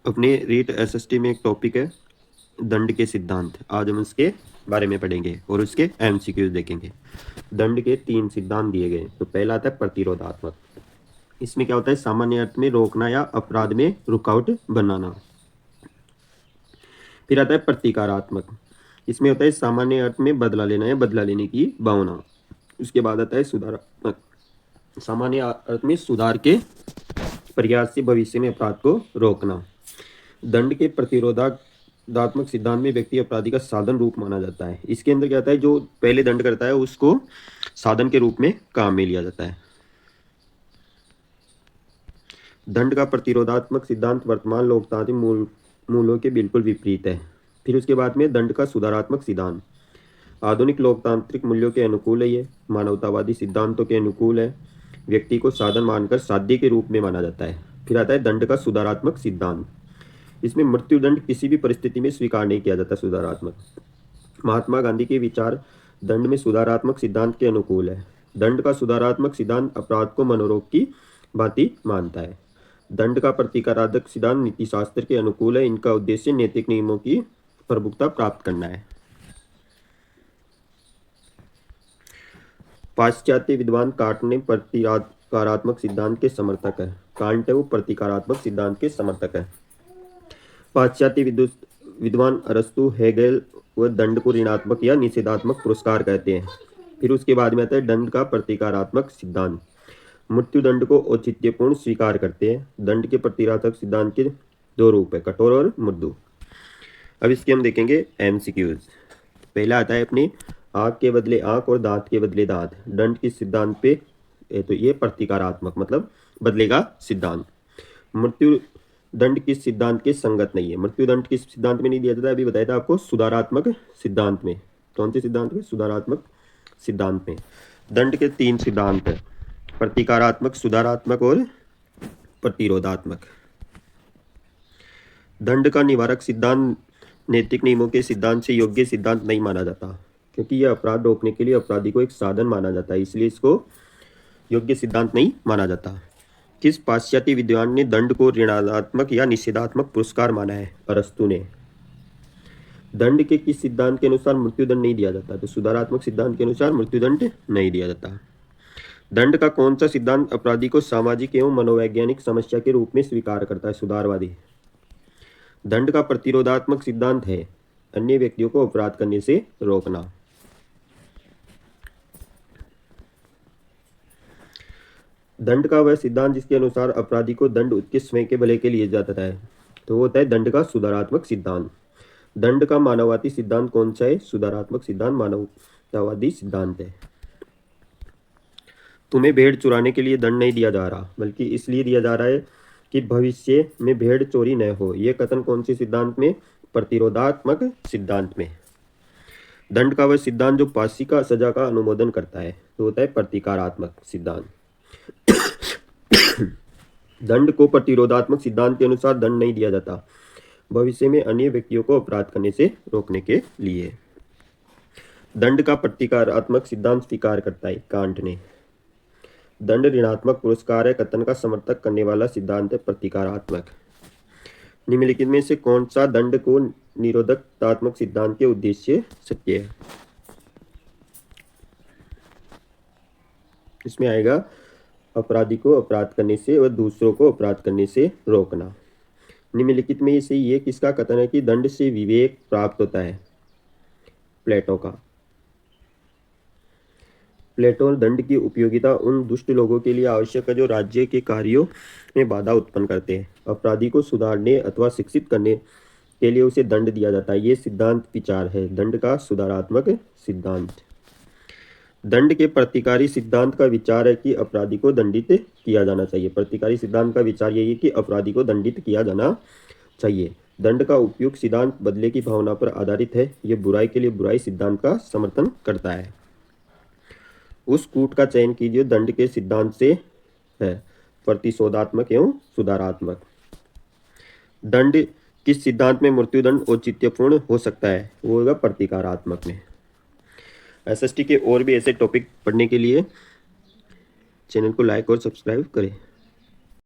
अपने रीट एसएसटी में एक टॉपिक है दंड के सिद्धांत। आज हम इसके बारे में पढ़ेंगे और उसके एमसीक्यूज देखेंगे। दंड के 3 सिद्धांत दिए गए। तो पहला आता है प्रतिरोधात्मक। इसमें क्या होता है? सामान्य अर्थ में रोकना या अपराध में रुकावट बनाना। फिर आता है प्रतिकारात्मक। इसमें होता है सामान्य अर्थ में बदला लेना या बदला लेने की भावना। उसके बाद आता है सुधारात्मक। सामान्य अर्थ में सुधार के प्रयास से भविष्य में अपराध को रोकना। दंड के प्रतिरोधात्मक सिद्धांत में व्यक्ति अपराधी का साधन रूप माना जाता है। इसके अंदर क्या होता है? जो पहले दंड करता है उसको साधन के रूप में काम में लिया जाता है। दंड का प्रतिरोधात्मक सिद्धांत वर्तमान लोकतांत्रिक मूल्यों के बिल्कुल विपरीत है। फिर उसके बाद में दंड का सुधारात्मक सिद्धांत आधुनिक लोकतांत्रिक मूल्यों के अनुकूल है। ये मानवतावादी सिद्धांतों के अनुकूल है। व्यक्ति को साधन मानकर साध्य के रूप में माना जाता है। फिर आता है दंड का सुधारात्मक सिद्धांत। इसमें मृत्युदंड किसी भी परिस्थिति में स्वीकार नहीं किया जाता। सुधारात्मक महात्मा गांधी के विचार दंड में सुधारात्मक सिद्धांत के अनुकूल है। दंड का सुधारात्मक सिद्धांत अपराध को मनोरोग की भांति मानता है। दंड का प्रतिकारात्मक सिद्धांत नीतिशास्त्र के अनुकूल है। इनका उद्देश्य नैतिक नियमों की प्रभुत्व प्राप्त करना है। पाश्चात्य विद्वान कांट ने प्रतिकारात्मक सिद्धांत के समर्थक है। कांट है वो प्रतिकारात्मक सिद्धांत के समर्थक है। पाश्चात्य विद्वान अरस्तु, हेगेल व दंड को ऋणात्मक या निषेधात्मक पुरस्कार कहते हैं। फिर उसके बाद में आता है दंड का प्रतिकारात्मक सिद्धांत। मृत्युदंड को औचित्यपूर्ण स्वीकार करते हैं। दंड के प्रतिकारात्मक सिद्धांत के 2 रूप है, कठोर और मृदु। अब इसके हम देखेंगे एमसीक्यूज। पहला आता है अपनी आंख के बदले आंख और दांत के बदले दांत। दंड के सिद्धांत पे तो ये प्रतिकारात्मक मतलब बदलेगा सिद्धांत। मृत्यु दंड किस सिद्धांत के संगत नहीं है। मृत्युदंड किस सिद्धांत में नहीं दिया जाता? अभी बताया था आपको, सुधारात्मक सिद्धांत में। कौन से सिद्धांत में? सुधारात्मक सिद्धांत में। दंड के 3 सिद्धांत है, प्रतिकारात्मक, सुधारात्मक और प्रतिरोधात्मक। दंड का निवारक सिद्धांत नैतिक नियमों के सिद्धांत से योग्य सिद्धांत नहीं माना जाता, क्योंकि यह अपराध रोकने के लिए अपराधी को एक साधन माना जाता है, इसलिए इसको योग्य सिद्धांत नहीं माना जाता। किस पाश्चात्य विद्वान ने दंड को ऋणात्मक या निषेधात्मक पुरस्कार माना है? अरस्तु ने। दंड के किस सिद्धांत के अनुसार मृत्युदंड नहीं दिया जाता? तो सुधारात्मक सिद्धांत के अनुसार मृत्युदंड नहीं दिया जाता। दंड का कौन सा सिद्धांत अपराधी को सामाजिक एवं मनोवैज्ञानिक समस्या के रूप में स्वीकार करता है? सुधारवादी। दंड का प्रतिरोधात्मक सिद्धांत है अन्य व्यक्तियों को अपराध करने से रोकना। दंड का वह सिद्धांत जिसके अनुसार अपराधी को दंड उसके स्वयं के भले के लिए जाता है, तो वो होता है दंड का सुधारात्मक सिद्धांत। दंड का मानववादी सिद्धांत कौन सा है? सुधारात्मक सिद्धांत मानवतावादी सिद्धांत है। तुम्हें भेड़ चुराने के लिए दंड नहीं दिया जा रहा, बल्कि इसलिए दिया जा रहा है कि भविष्य में भेड़ चोरी न हो। यह कथन कौन से सिद्धांत में? प्रतिरोधात्मक सिद्धांत में। दंड का वह सिद्धांत जो फांसी का सजा का अनुमोदन करता है, तो होता है प्रतिकारात्मक सिद्धांत। दंड को प्रतिरोधात्मक सिद्धांत के अनुसार दंड नहीं दिया जाता, भविष्य में अन्य व्यक्तियों को अपराध करने से रोकने के लिए। दंड का प्रतिकारात्मक सिद्धांत स्वीकार करता है कांट ने। दंड ऋणात्मक पुरस्कार है कथन का समर्थक करने वाला सिद्धांत है प्रतिकारात्मक। निम्नलिखित में से कौन सा दंड को निरोधकात्मक सिद्धांत के उद्देश्य सत्य है? इसमें आएगा अपराधी को अपराध करने से व दूसरों को अपराध करने से रोकना। निम्नलिखित में से ये किसका कथन है कि दंड से विवेक प्राप्त होता है? प्लेटो का। प्लेटो दंड की उपयोगिता उन दुष्ट लोगों के लिए आवश्यक है जो राज्य के कार्यों में बाधा उत्पन्न करते हैं। अपराधी को सुधारने अथवा शिक्षित करने के लिए उसे दंड दिया जाता है। ये सिद्धांत विचार है दंड का सुधारात्मक सिद्धांत। दंड के प्रतिकारी सिद्धांत का विचार है कि अपराधी को दंडित किया जाना चाहिए। प्रतिकारी सिद्धांत का विचार यही है कि अपराधी को दंडित किया जाना चाहिए। दंड का उपयुक्त सिद्धांत बदले की भावना पर आधारित है। यह बुराई के लिए बुराई सिद्धांत का समर्थन करता है। उस कूट का चयन कीजिए दंड के सिद्धांत से है, प्रतिशोधात्मक एवं सुधारात्मक। दंड किस सिद्धांत में मृत्युदंड औचित्यपूर्ण हो सकता है? वो होगा प्रतिकारात्मक में। एसएसटी के और भी ऐसे टॉपिक पढ़ने के लिए चैनल को लाइक और सब्सक्राइब करें।